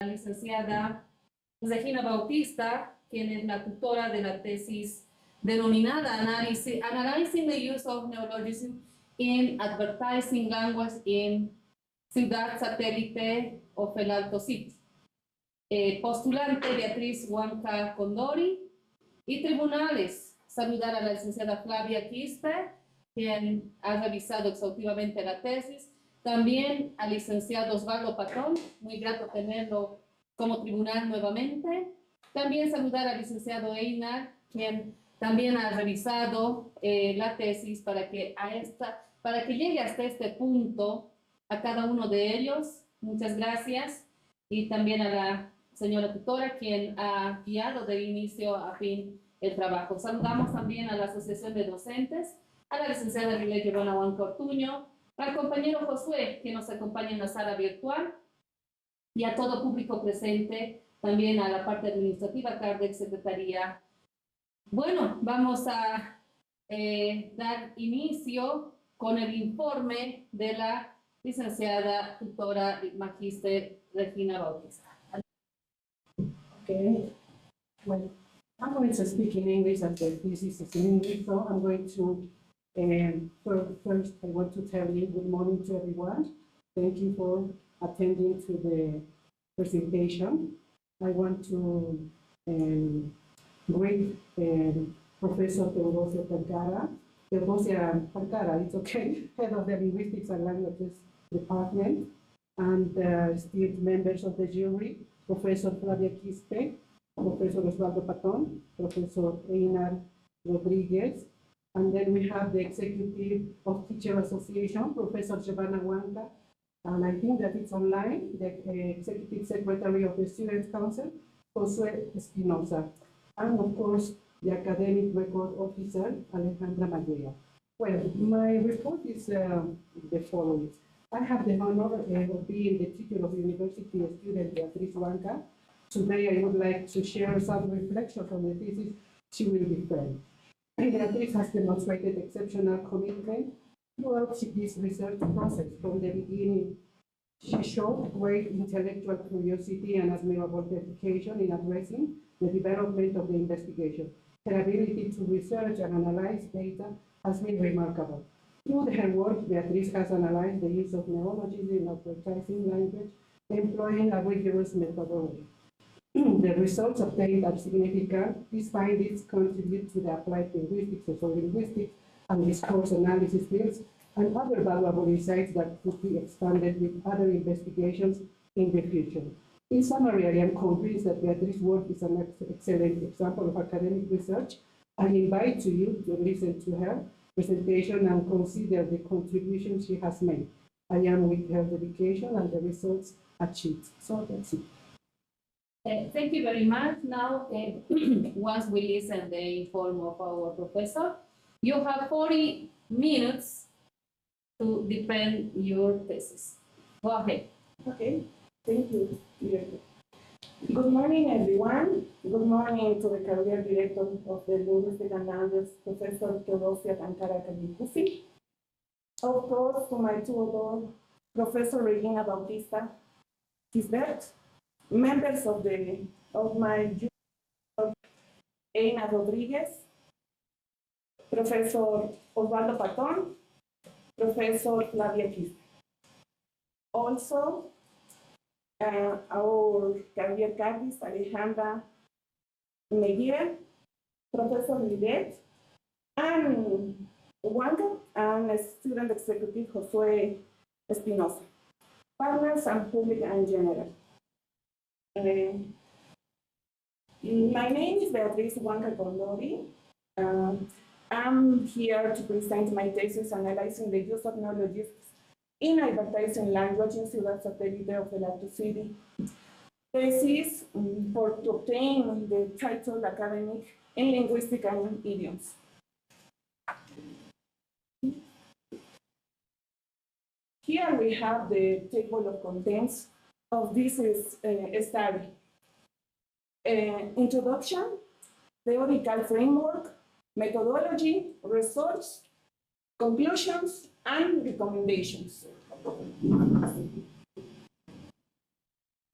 licenciada Regina Bautista, quien es la tutora de la tesis denominada Analyzing the Use of Neologism in Advertising Language in Ciudad Satélite of el Alto City. Postulante 𝘰𝙪𝙬𝙖𝙑𝙬 y tribunales. Saludar a la licenciada Flavia Quispe, quien ha revisado exhaustivamente la tesis. También al licenciado Osvaldo Patón, muy grato tenerlo como tribunal nuevamente. También saludar al licenciado Einar, quien también ha revisado la tesis para que llegue hasta este punto a cada uno de ellos. Muchas gracias. Y también a la señora tutora, quien ha guiado de inicio a fin el trabajo. Saludamos también a la Asociación de Docentes, a la licenciada 𝘰𝙪𝙬𝙬𝙬 Ortuño, al compañero Josué, que nos acompaña en la sala virtual, y a todo público presente, también a la parte administrativa, 𝘾𝙤𝙤𝙧𝙗, Secretaría. Bueno, vamos a dar inicio con el informe de la licenciada tutora magíster Regina Bautista. Okay, well, I'm going to speak in English as the thesis is in English, so I'm going to, first I want to tell you good morning to everyone. Thank you for attending to the presentation. I want to greet Professor 𝘾𝙤𝙤𝙬𝙬, it's okay, head of the Linguistics and Languages Department, and esteemed members of the jury, Professor Flavia Quispe, Professor Osvaldo Patón, Professor Einar Rodriguez, and then we have the Executive of Teacher Association, Professor Giovanna Huanca, and I think that it's online, the Executive Secretary of the Students' Council, Josué Espinosa, and of course, the Academic Record Officer, Alejandra Maguire. Well, my report is the following. I have the honor of being the teacher of university student Beatriz Huanca. Today I would like to share some reflections on the thesis she will defend. Beatriz has demonstrated exceptional commitment throughout this research process. From the beginning, she showed great intellectual curiosity and admirable dedication in addressing the development of the investigation. Her ability to research and analyze data has been remarkable. Through her work, Beatriz has analyzed the use of neologisms in advertising language, employing a rigorous methodology. The results obtained are significant. These findings contribute to the applied linguistics, sociolinguistics, and discourse analysis fields, and other valuable insights that could be expanded with other investigations in the future. In summary, I am convinced that Beatriz's work is an excellent example of academic research. I invite you to listen to her presentation and consider the contributions she has made. I am with her dedication and the results achieved. So that's it. Thank you very much. Now, once we listen the inform of our professor, you have 40 minutes to defend your thesis. Go ahead. Okay, thank you. Good morning, everyone. Good morning to the career director of the Linguistic and Language, Professor 𝘾𝙤𝙤𝙬𝙬𝙬𝙬. Of course, to my tutor, Professor Regina Bautista Quispe, members of my jury, Einar Rodriguez, Professor Osvaldo Patón, Professor Flavia Quispe. Also, our career cadets, Alejandra Maguire, Professor Lidet, and Huanca, and student executive Josué Espinosa, partners and public and general. My name is Beatriz Huanca Condori. I'm here to present my thesis analyzing the use of neologisms in advertising language in Ciudad Satélite of el Alto City. Thesis to obtain the title academic in Lingüística and Idioms. Here we have the table of contents of this study. Introduction, theoretical framework, methodology, results, conclusions, and recommendations.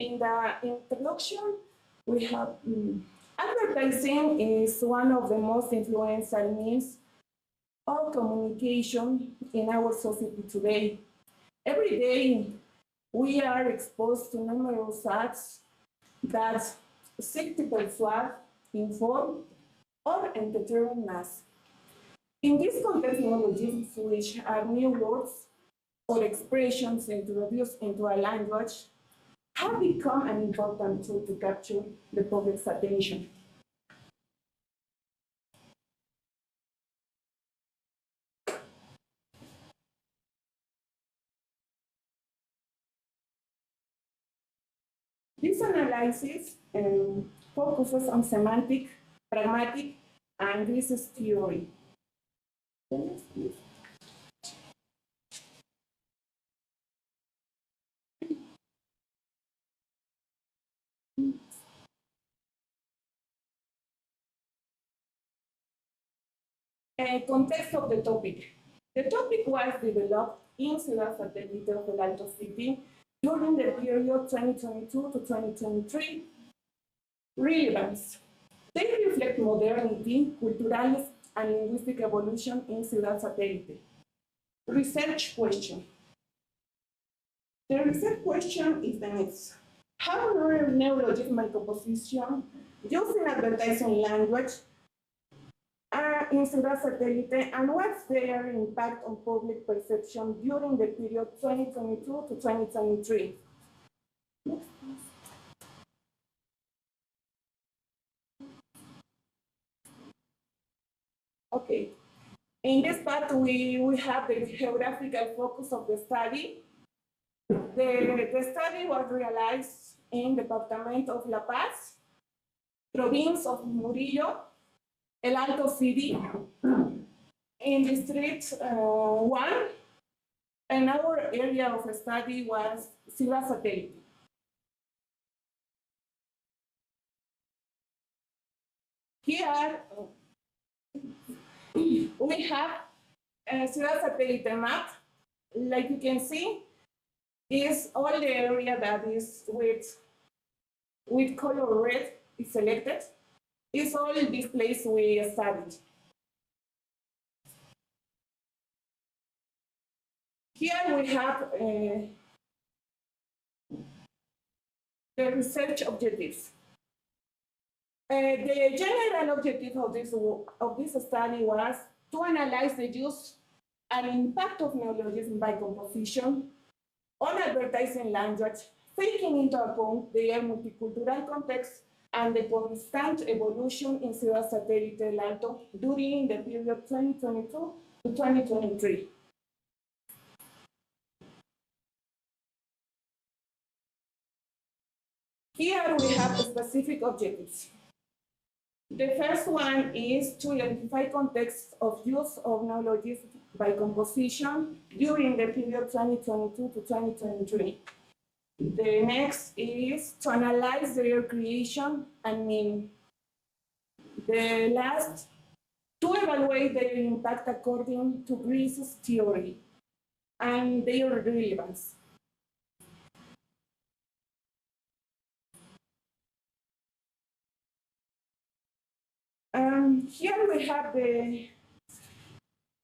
In the introduction, we have advertising is one of the most influential means of communication in our society today. Every day, we are exposed to numerous ads that seek to persuade, inform, or entertain us. In this context, neologisms, which are new words or expressions introduced into a language, have become an important tool to capture the public's attention. This analysis focuses on semantic, pragmatic, and business theory. Context of the topic. The topic was developed in Ciudad Satélite of El Alto City during the period 2022 to 2023. Relevance. They reflect modernity, cultural and linguistic evolution in Ciudad Satélite. Research question. The research question is the next. How neologismal composition used in advertising language in Ciudad Satélite, and what's their impact on public perception during the period 2022 to 2023? Next, please. Okay. In this part, we have the geographical focus of the study. The study was realized in the Department of La Paz, Province of Murillo, El Alto City, in District 1, and our area of study was Ciudad Satélite. Here, we have a Ciudad Satélite map. Like you can see, is all the area that is with color red is selected. It's all this place we studied. Here we have the research objectives. The general objective of this study was to analyze the use and impact of neologism by composition on advertising language, taking into account their multicultural context and the constant evolution in Ciudad Satélite El Alto during the period 2022 to 2023. Here we have the specific objectives. The first one is to identify context of use of neologism by composition during the period 2022 to 2023. The next is to analyze their creation and meaning. The last, to evaluate their impact according to Ghey's theory and their relevance. Here we have the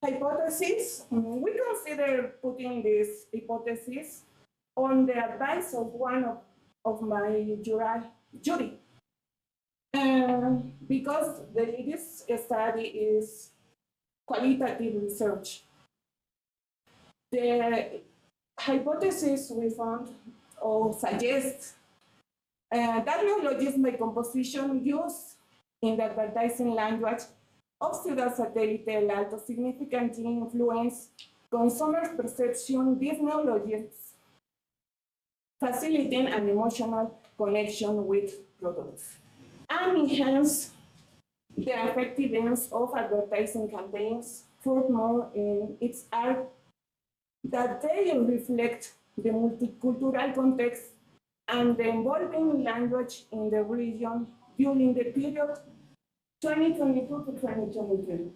hypothesis. We consider putting this hypothesis on the advice of one of my jury. Because this study is qualitative research. The hypothesis we found or suggest that neologism by composition used in the advertising language of Ciudad Satélite El Alto significantly influence consumers' perception these neologisms, facilitating an emotional connection with products, and enhance the effectiveness of advertising campaigns. Furthermore, it's art that they reflect the multicultural context and the evolving language in the region during the period 2022 to 2023.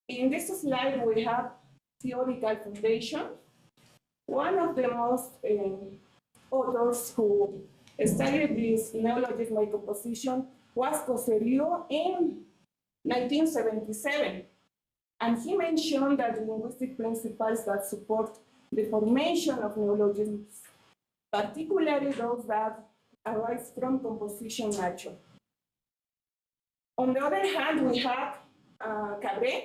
In this slide, we have theoretical foundation. One of the most authors who studied this neologism by composition was 𝘋𝙬𝙬𝙀 in 1977. And he mentioned that the linguistic principles that support the formation of neologisms, particularly those that arise from composition nature. On the other hand, we have 𝘾𝙤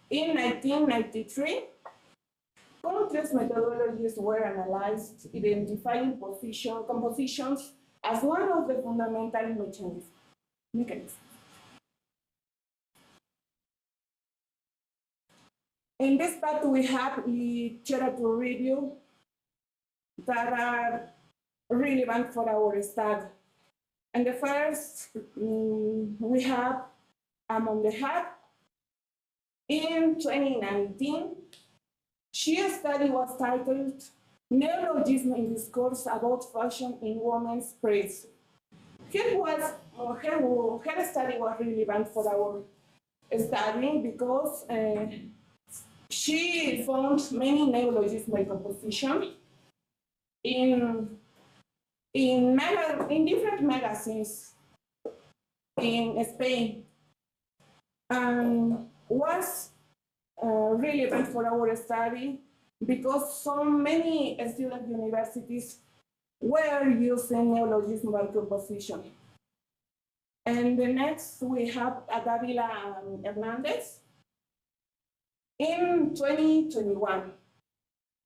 in 1993. Countless methodologies were analyzed, identifying compositions as one of the fundamental mechanisms. In this part, we have literature review that are relevant for our study. And the first, we have Among the Hat. In 2019, her study was titled Neologism in Discourse About Fashion in Women's Praise. Her study was relevant for our study because she found many neologisms by composition in different magazines in Spain, and was relevant for our study because so many student universities were using neologism by composition. And the next we have 𝙃𝙪𝙖𝙾𝙃 in 2021.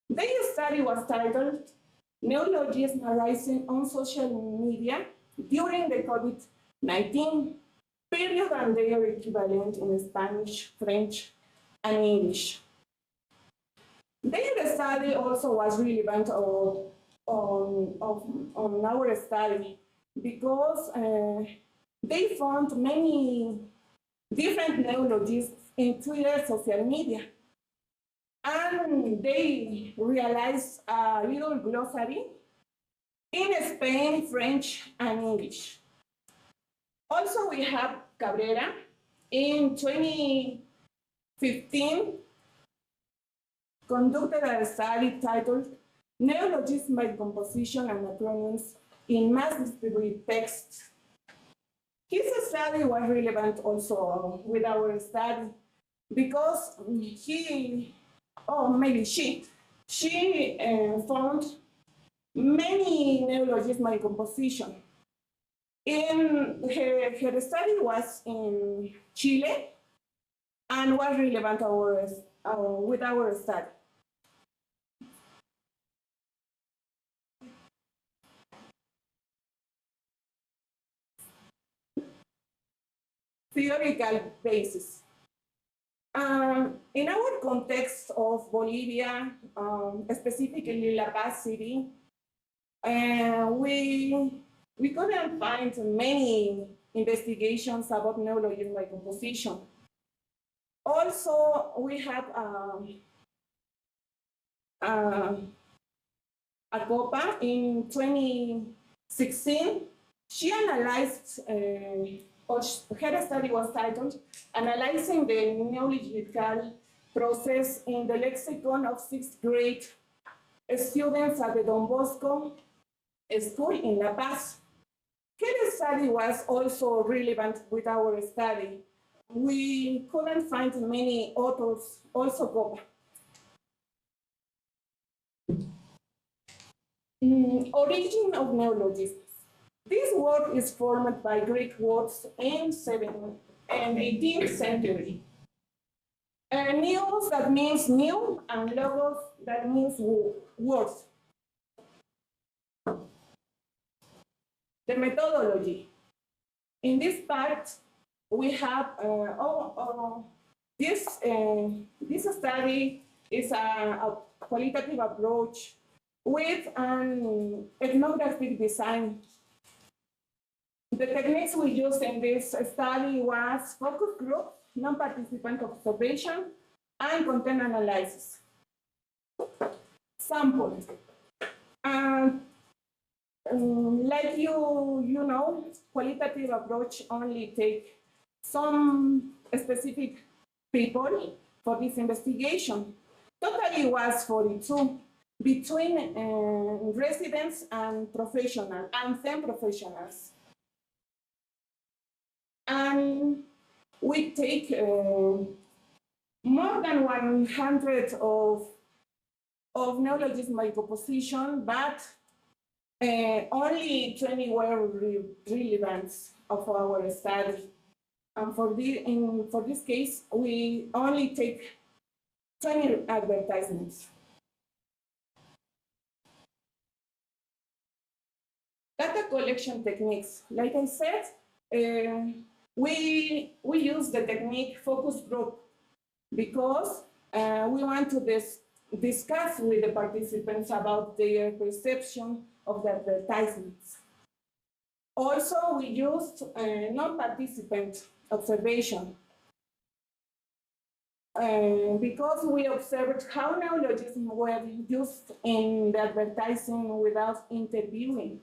Their study was titled Neologism Arising on Social Media During the COVID-19 Period and Their Equivalent in Spanish, French, and English. Their study also was relevant on our study because they found many different neologisms in Twitter social media. And they realized a little glossary in Spain, French, and English. Also, we have Cabrera in 2015 conducted a study titled Neologism by Composition and Acronyms in Mass Distributed Text. His study was relevant also with our study because she found many neologisms by composition. Her study was in Chile and was relevant with our study. Theoretical basis. In our context of Bolivia, specifically La Paz City, we couldn't find many investigations about neologism by composition. Also, we have 𝙃𝙃 in 2016. She analyzed, her study was titled Analyzing the Neological Process in the Lexicon of 6th Grade Students at the Don Bosco School in La Paz. Her study was also relevant with our study. We couldn't find many authors, also 𝙃𝙃. Origin of neologisms. This word is formed by Greek words in 7th and 18th century. Neos, that means new, and logos, that means words. The methodology. In this part, we have this study is a qualitative approach with an ethnographic design. The techniques we used in this study was focus group, non-participant observation, and content analysis. Sample. Like you know, qualitative approach only take some specific people for this investigation. Totally was 42 between residents and professionals, and 10 professionals. And we take more than 100 of neologism by composition, but only 20 were relevant of our study. And for this case, we only take 20 advertisements. Data collection techniques. Like I said, we use the technique focus group because we want to discuss with the participants about their perception of the advertisements. Also, we used non-participant observation because we observed how neologisms were used in the advertising without interviewing.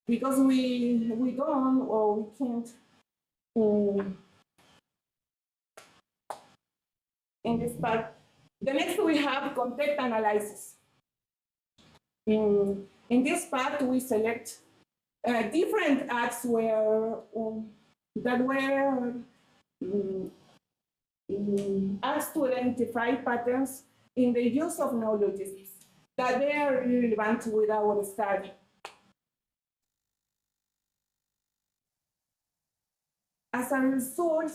Because we don't or we can't in this part. The next we have context analysis. In this part, we select different acts that were asked to identify patterns in the use of neologisms that they are relevant with our study. As a result,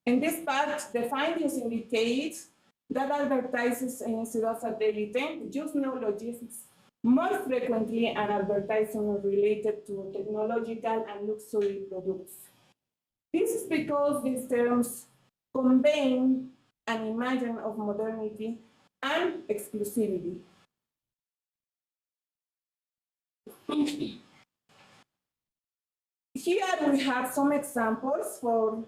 in this part, the findings indicate that advertisers in 𝘃𝙪𝙖𝙯𝙘𝙀 use neologisms more frequently and advertising related to technological and luxury products. This is because these terms convey an image of modernity and exclusivity. Here we have some examples for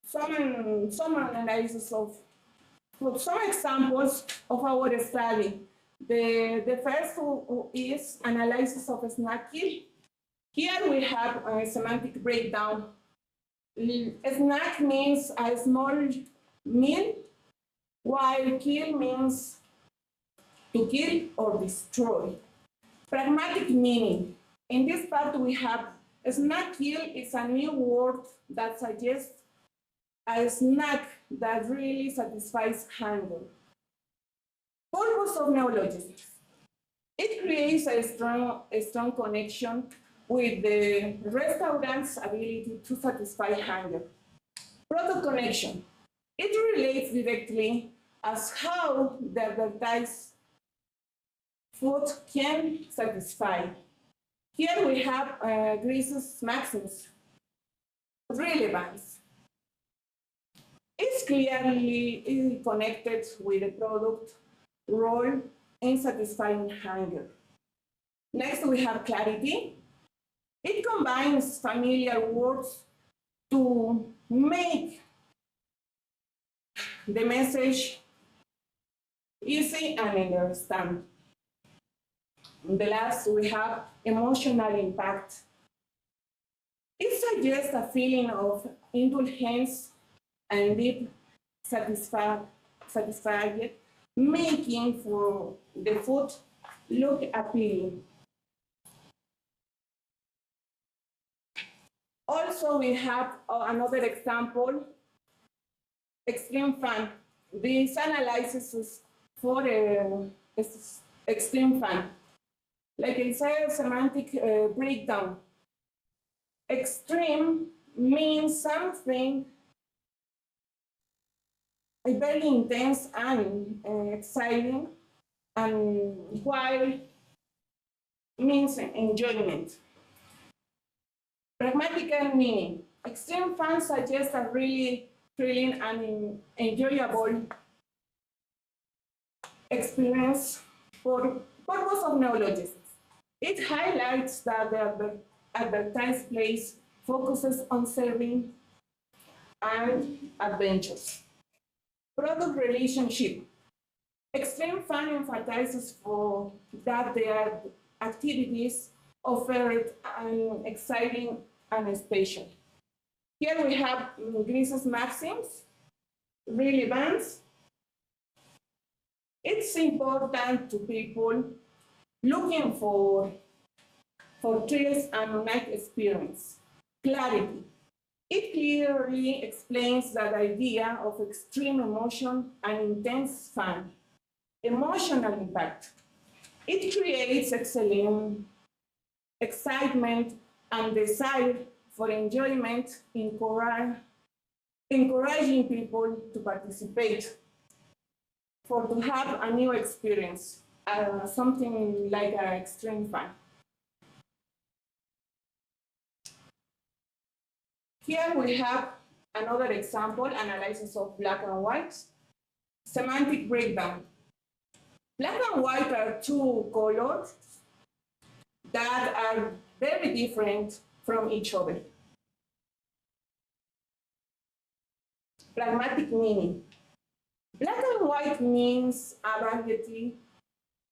some analysis of some examples of our study. The first is analysis of snack kill. Here we have a semantic breakdown. Snack means a small meal, while kill means to kill or destroy. Pragmatic meaning. In this part we have snack kill is a new word that suggests a snack that really satisfies hunger. Purpose of neologisms. It creates a strong connection with the restaurant's ability to satisfy hunger. Product connection. It relates directly as how the advertised food can satisfy. Here we have Ghṛ maxims. Relevance. It's clearly connected with the product role in satisfying hunger. Next, we have clarity. It combines familiar words to make the message easy and understand. The last, we have emotional impact. It suggests a feeling of indulgence and deep satisfaction, making for the food look appealing. Also, we have another example, extreme fun. This analysis is for extreme fun. Like I said, semantic breakdown. Extreme means something very intense and exciting, and while means enjoyment. Pragmatical meaning. Extreme fun suggests a really thrilling and enjoyable experience for purpose of neologisms. It highlights that the advertised place focuses on serving and adventures. Product relationship. Extreme fun emphasizes for that their activities offered an exciting and special. Here we have Ghré's maxims, relevance. It's important to people looking for thrills and unique experience. Clarity. It clearly explains that idea of extreme emotion and intense fun. Emotional impact. It creates excellent excitement and desire for enjoyment, encouraging people to participate, to have a new experience, something like extreme fun. Here we have another example, analysis of black and white. Semantic breakdown. Black and white are two colors that are very different from each other. Pragmatic meaning. Black and white means a variety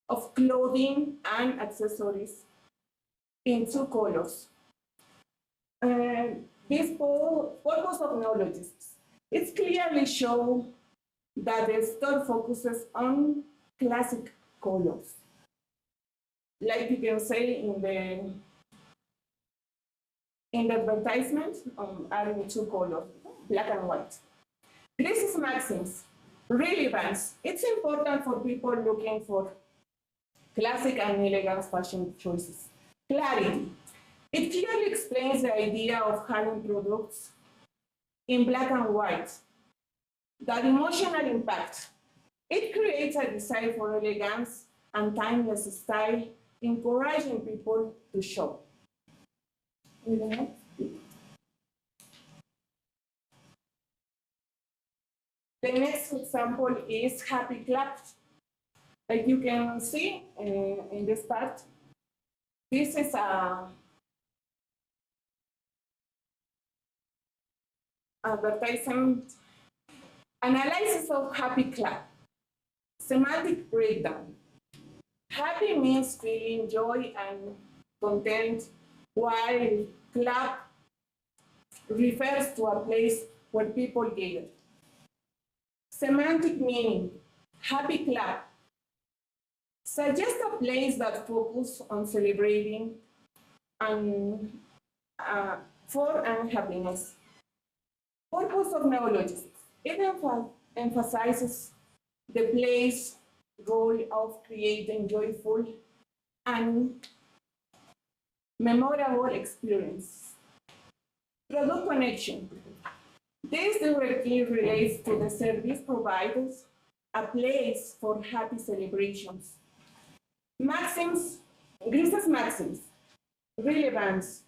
of clothing and accessories in two colors. This purpose of neologisms. It clearly shows that the store focuses on classic colors. Like you can say in the advertisement, are in two colors, black and white. Ghré's maxims, relevance. It's important for people looking for classic and elegant fashion choices. Clarity. It clearly explains the idea of having products in black and white. That emotional impact. It creates a desire for elegance and timeless style, encouraging people to shop. The next example is happy clap. Like you can see in this part, this is a advertisement analysis of happy clap. Semantic breakdown. Happy means feeling joy and content, while clap refers to a place where people gather. Semantic meaning. Happy clap suggests a place that focuses on celebrating and for and happiness. Purpose of neologisms. It emphasizes the place goal of creating joyful and memorable experience. Product connection. This directly relates to the service providers, a place for happy celebrations. Maxims, Ghré's maxims. Relevance.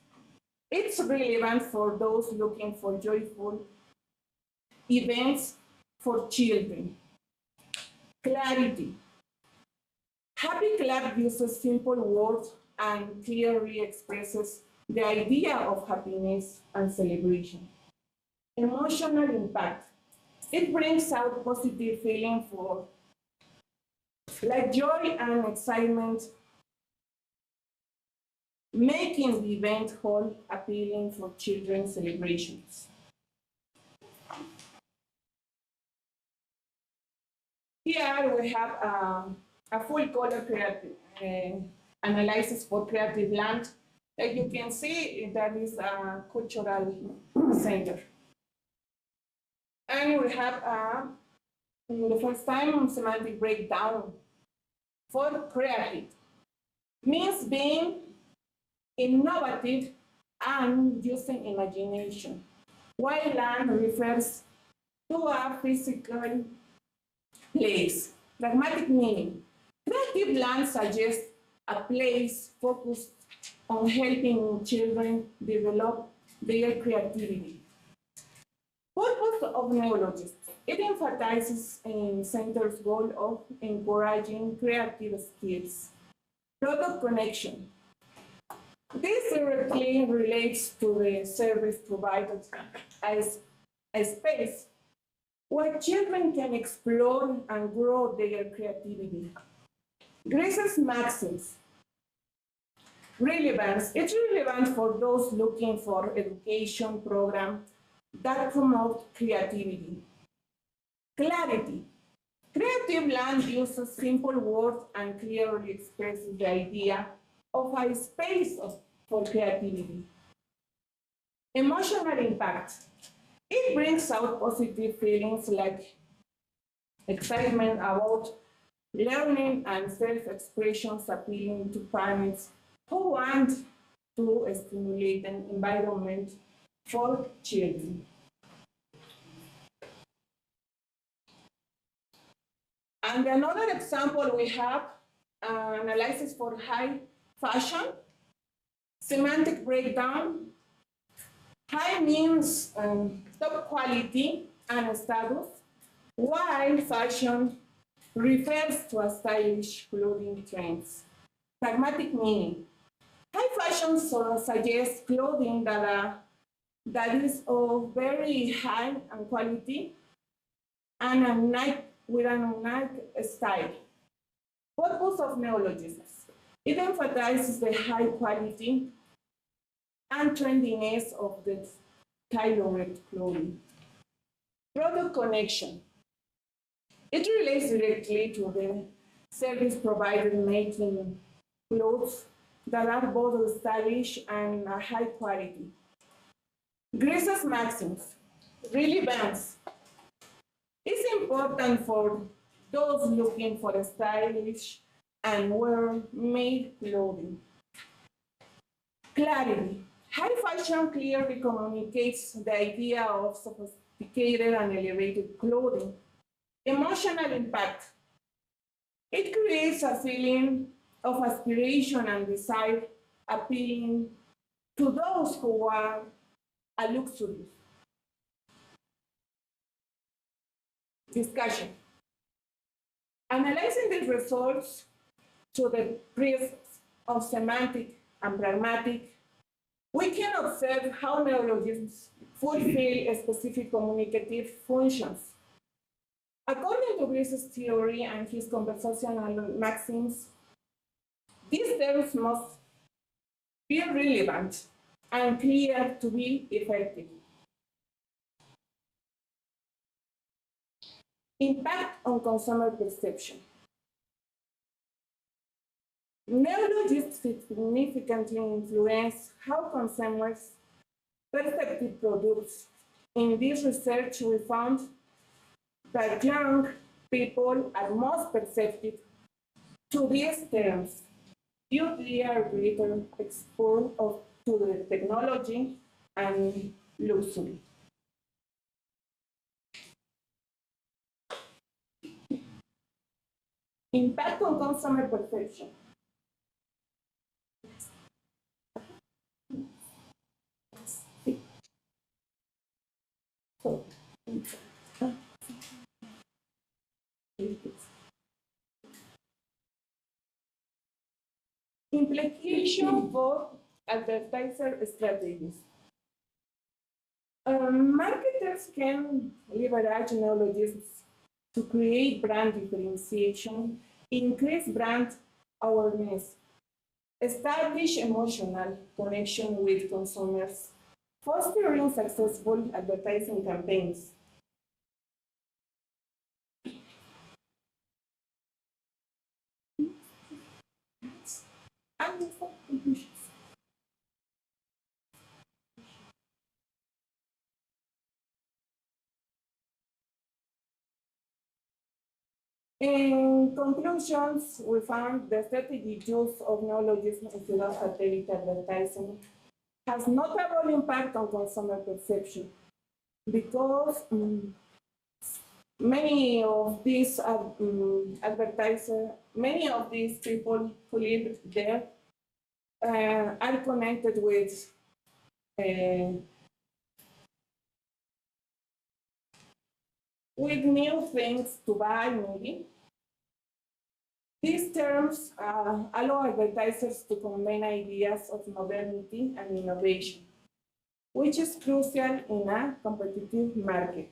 It's relevant for those looking for joyful events for children. Clarity. Happy clap uses simple words and clearly expresses the idea of happiness and celebration. Emotional impact. It brings out positive feeling for like joy and excitement, making the event hall appealing for children's celebrations. Here we have a full color creative analysis for creative land. Like you can see, that is a cultural center. And we have the first time semantic breakdown for creative. Means being innovative and using imagination, while land refers to a physical place. Pragmatic meaning. Creative land suggests a place focused on helping children develop their creativity. Purpose of neologisms. It emphasizes in center's goal of encouraging creative skills. Product connection. This directly relates to the service provided as a space where children can explore and grow their creativity. Ghré's maxims. Relevance. It's relevant for those looking for education program that promote creativity. Clarity. Creative land uses simple words and clearly expresses the idea of a space for creativity. Emotional impact. It brings out positive feelings like excitement about learning and self-expression, appealing to parents who want to stimulate an environment for children. And another example we have analysis for high fashion, semantic breakdown. High means top quality and status, while fashion refers to a stylish clothing trends. Pragmatic meaning. High fashion suggests clothing that is of very high quality and with a unique style. Purpose of neologisms. It emphasizes the high quality and trendiness of the tailored clothing. Product connection. It relates directly to the service provider making clothes that are both stylish and high quality. Greece's maxims. Relevance. It's important for those looking for stylish and well-made clothing. Clarity. High fashion clearly communicates the idea of sophisticated and elevated clothing. Emotional impact. It creates a feeling of aspiration and desire, appealing to those who are a luxury. Discussion. Analyzing the results to the prisms of semantic and pragmatic, we can observe how neologisms fulfill specific communicative functions. According to Greece's theory and his conversational maxims, these terms must be relevant and clear to be effective. Impact on consumer perception. Neologisms significantly influence how consumers perceive products. In this research, we found that young people are most perceptive to these terms due to their greater exposure to the technology and luxury. Impact on consumer perception. Implication for advertiser strategies. Marketers can leverage neologisms to create brand differentiation, increase brand awareness, establish emotional connection with consumers, fostering successful advertising campaigns. In conclusions, we found the strategic use of neologisms in satellite advertising has notable impact on consumer perception because many of these advertisers, many of these people who live there are connected with new things to buy, maybe. These terms allow advertisers to combine ideas of modernity and innovation, which is crucial in a competitive market.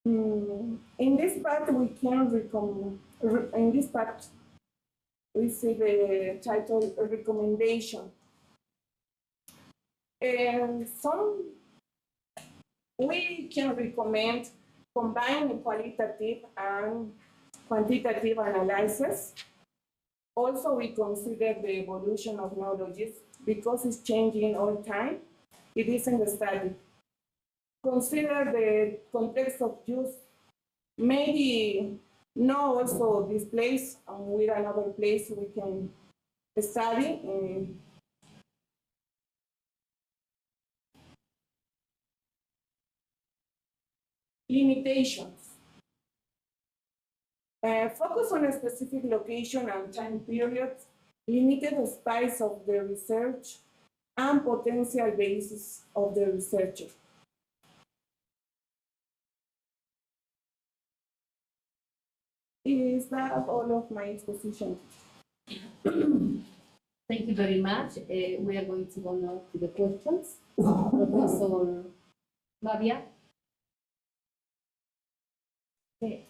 In this part, we can we see the title recommendation. And we can recommend combining qualitative and quantitative analysis. Also, we consider the evolution of neologisms because it's changing all the time. It isn't static. Consider the context of use. Maybe know also this place with another place we can study. Limitations. Focus on a specific location and time period, limited space of the research, and potential basis of the researcher. Is that all of my exposition? Thank you very much. We are going to go now to the questions. Professor Flavia. Okay.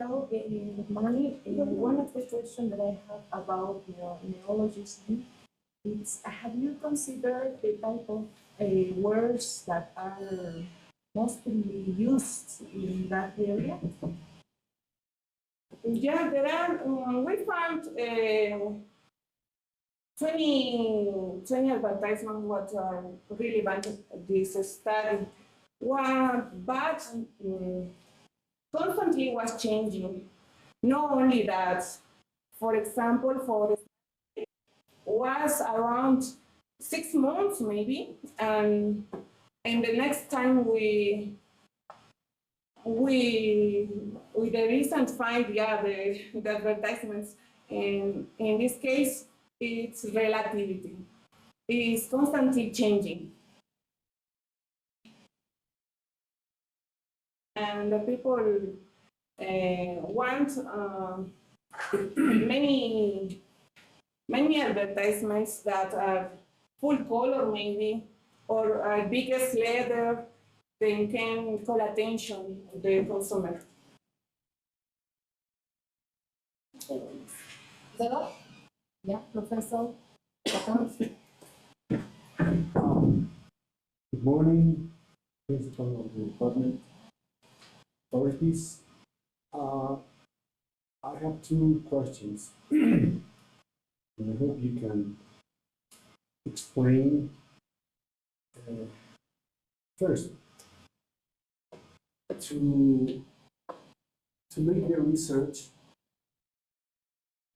So, good morning. One of the questions that I have about neologism is, have you considered the type of words that are mostly used in that area? Yeah, there are, we found 20 advertisements what are relevant to this study. But constantly was changing. Not only that, for example, for was around 6 months maybe, and the next time we the recent find the advertisements, and in this case it's relativity. It's constantly changing. And the people want many advertisements that are full color maybe, or biggest letter, they can call attention to the consumer. Yeah, Professor. Good morning, Principal of the Department. Authorities. I have 2 questions. And I hope you can explain. First, to make the research,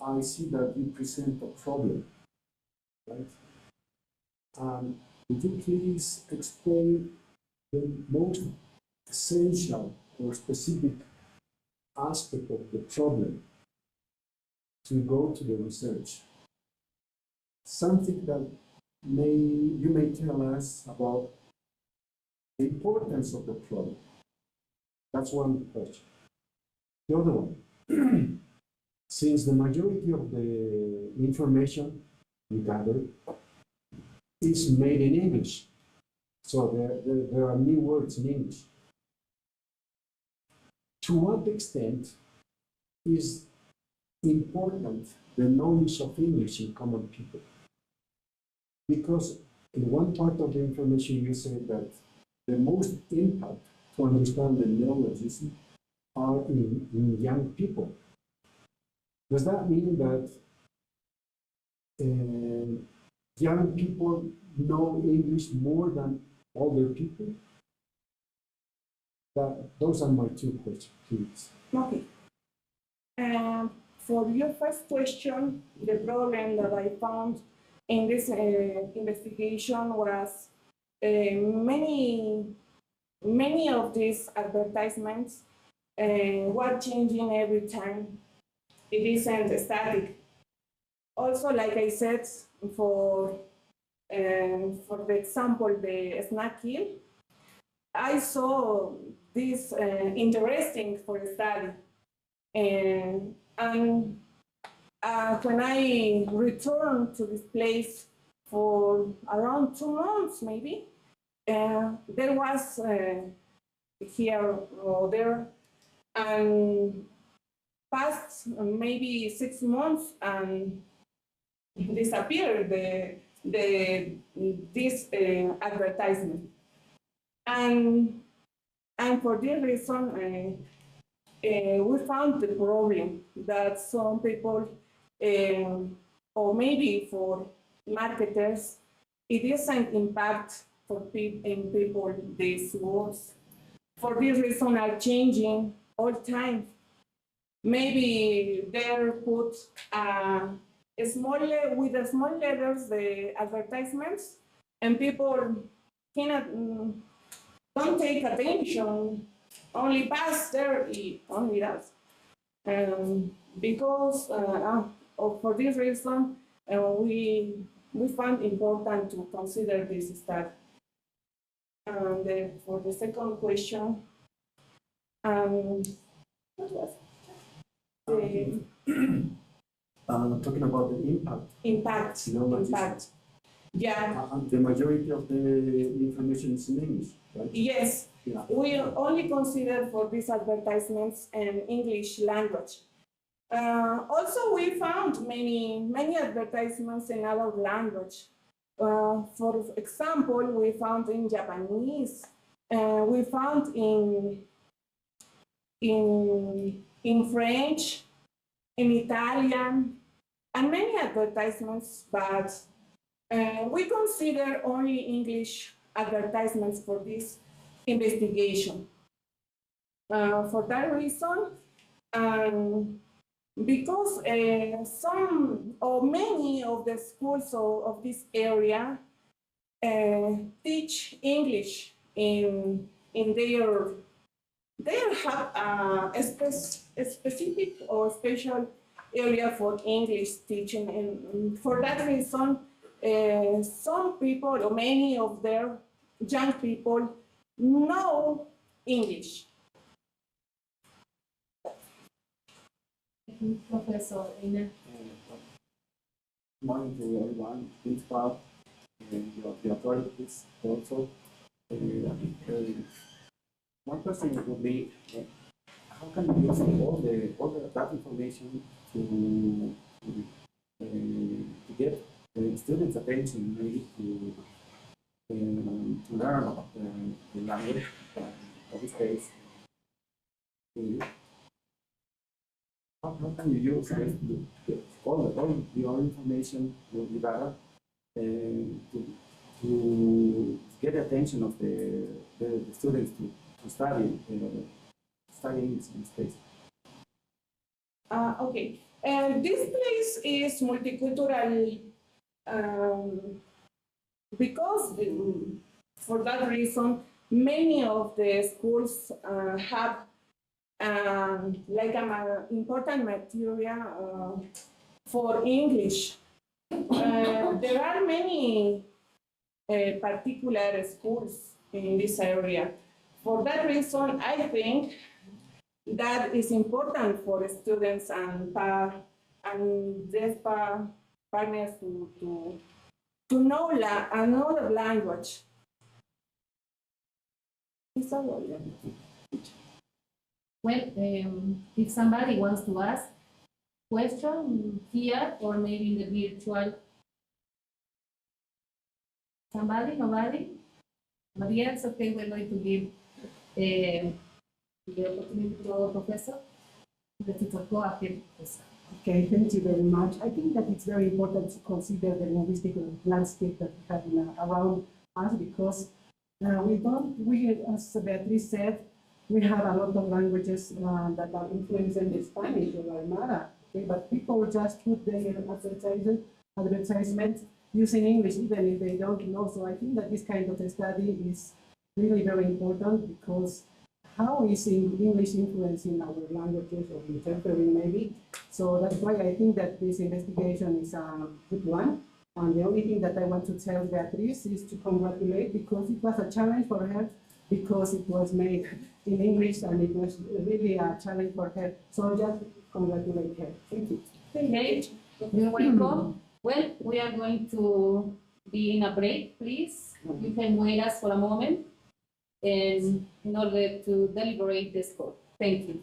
I see that you present a problem, right? Would you please explain the most essential or specific aspect of the problem to go to the research? Something that you may tell us about the importance of the problem. That's one question. The other one, since the majority of the information you gather is made in English, so there are new words in English. To what extent is important the knowledge of English in common people? Because in one part of the information you say that the most impact to understand the neologism are in young people. Does that mean that young people know English more than older people? Those are my 2 questions, please. Okay. For your first question, the problem that I found in this investigation was many of these advertisements were changing every time. It isn't static. Also, like I said, for the example, the snack kill, I saw this interesting for a study. And when I returned to this place for around 2 months, maybe, there was here or there, and passed maybe 6 months and disappeared this advertisement. And for this reason, we found the problem that some people, or maybe for marketers, it doesn't impact for people these words. For this reason, are changing all the time. Maybe they're put with the small letters the advertisements, and people cannot don't take attention. Only pass there, only that. Because for this reason, we found important to consider this study. And for the second question, what was it? Talking about the impact. Impact. Yeah. The majority of the information is in English, right? Yes. Yeah. We only consider for these advertisements in English language. Also, we found many advertisements in other language. For example, we found in Japanese, we found in French, in Italian, and many advertisements, but we consider only English advertisements for this investigation. For that reason, because some or many of the schools of this area teach English in their, they have a specific or special area for English teaching, and for that reason, some people or many of their young people know English. Professor Ina. Good morning to everyone, principal, and the authorities also. One question would be, how can we use all that information to get the students' attention, maybe to learn about the language, of this case? How can you use all your information you gather to get the attention of the students to study English in this place? Okay, this place is multicultural because for that reason, many of the schools have like an important material for English. There are many particular schools in this area. For that reason, I think that is important for students and their partners to know another language. Well, if somebody wants to ask question here or maybe in the virtual, somebody, nobody? Yes, okay, we're going to give the opportunity to our professor. Go ahead, professor. Okay, thank you very much. I think that it's very important to consider the linguistic landscape that we have around us, because as Beatriz said, we have a lot of languages that are influencing the Spanish or Aymara, okay? But people just put their advertisement using English, even if they don't know. So I think that this kind of study is really very important, because how is English influencing our languages or interfering maybe? So that's why I think that this investigation is a good one. And the only thing that I want to tell Beatriz is to congratulate, because it was a challenge for her, because it was made in English and it was really a challenge for her. So just congratulate her. Thank you. Okay, you're welcome. Well, we are going to be in a break, please. You can wait us for a moment in order to deliberate the score. Thank you.